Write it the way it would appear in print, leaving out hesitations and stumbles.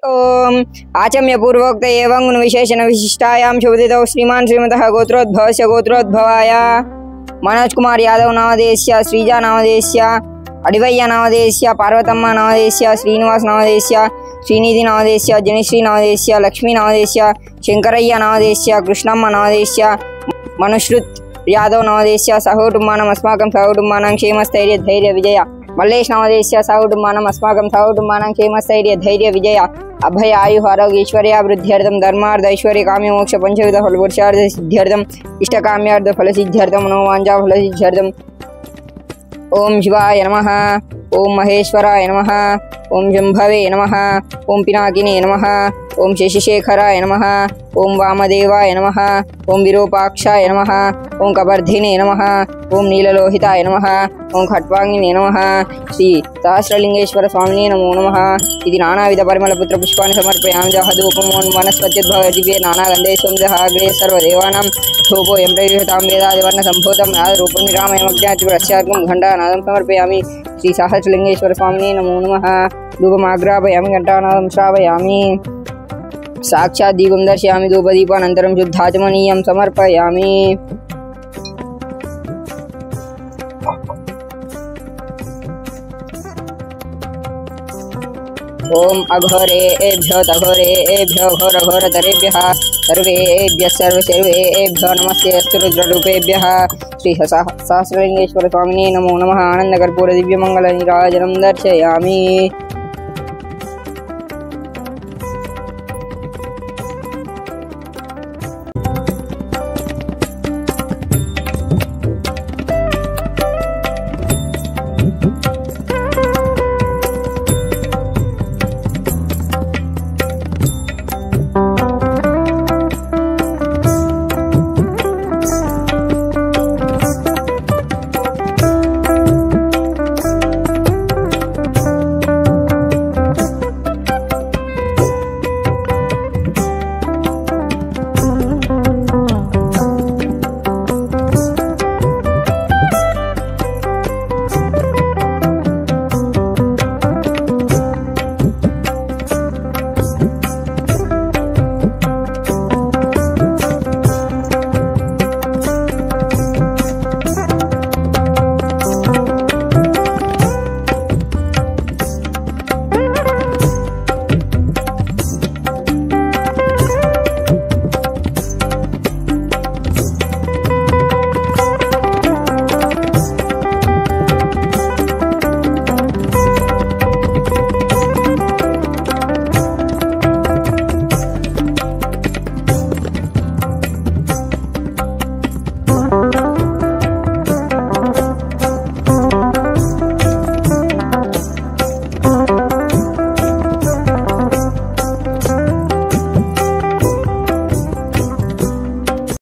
ओम आचम्य पूर्वोक्त एवं गुण विशेषण विशिष्टायां शुभदितौ श्रीमान श्रीमतः गोत्रोद्भवस्य गोत्रोद्भवाय मनोज कुमार यादव नामधेयस्य श्रीजा नामधेयस्य अडिवय्य नामधेयस्य पार्वतम्मा नामधेयस्य श्रीनिवास नामधेयस्य श्रीनिधि नामधेयस्य जनिश्री नामधेयस्य लक्ष्मी नामधेयस्य शंकरय्य नामधेयस्य कृष्णम्म नामधेयस्य मनुश्रुत यादव नामधेयस्य सहकुटुम्बानाम् अस्माकं सहकुटुम्बानां क्षेमस्थैर्य धैर्य विजय मल्लेश नामधेयस्य सहकुटुम्बानाम् अस्माकं सहकुटुम्बानां क्षेमस्थैर्य धैर्य विजय अभय आयु आरोग्य ऐश्वर्याभिवृद्ध्यर्थं धर्मार्थ ऐश्वर्य काम्य मोक्ष पंचविध फलपुरुषार्थ सिद्ध्यर्थं इष्टकाम्यार्थ फलसिद्ध्यर्थं मनोवांछा फलसिद्ध्यर्थं ओम शिवाय नमः ओम महेश्वराय नमः ओम जंभवे नमः ओम पिनाकिने नमः ओम शशिशेखराय नमः ओम वामदेवाय नमः ओम विरूपाक्षाय नमः ओम कबर्धिने नमः ओम नीललोहिताय नमः ओम खट्वांगिने नमः श्री सहस्रलिंगेश्वर स्वामिने नमो नमः इति नानाविध परिमलपुत्र पुष्पाणि समर्पयामि जहधूपं वनस्पत्युद्भव दिव्ये नानागन्धे सुगन्धहाग्रे सर्वदेवानां धूपोऽयं प्रयुक्तां वेदादिवर्णसम्भूतं नादरूपं निरामयमज्ञातिप्रस्यार्कं घण्टानादं समर्पयामि श्री सहस्रलिंगेश्वर स्वामिने नमो नमः धूपमाग्रापयामि घण्टानादं श्रावयामि साक्षात् दीपं दर्शयामि धूपदीपानन्तरं शुद्धाचमनीयं समर्पयामि ओम अघोरेभ्यो तघोरेभ्यो घोरघोरतरेभ्यः सर्वेभ्यः सर्वेभ्यो नमस्ते अस्तु रुद्ररूपेभ्यः श्री सहस्रलिंगेश्वर स्वामिने नमो नमः आनन्दकर्पूर दिव्यमङ्गलनीराजनं दर्शयामि।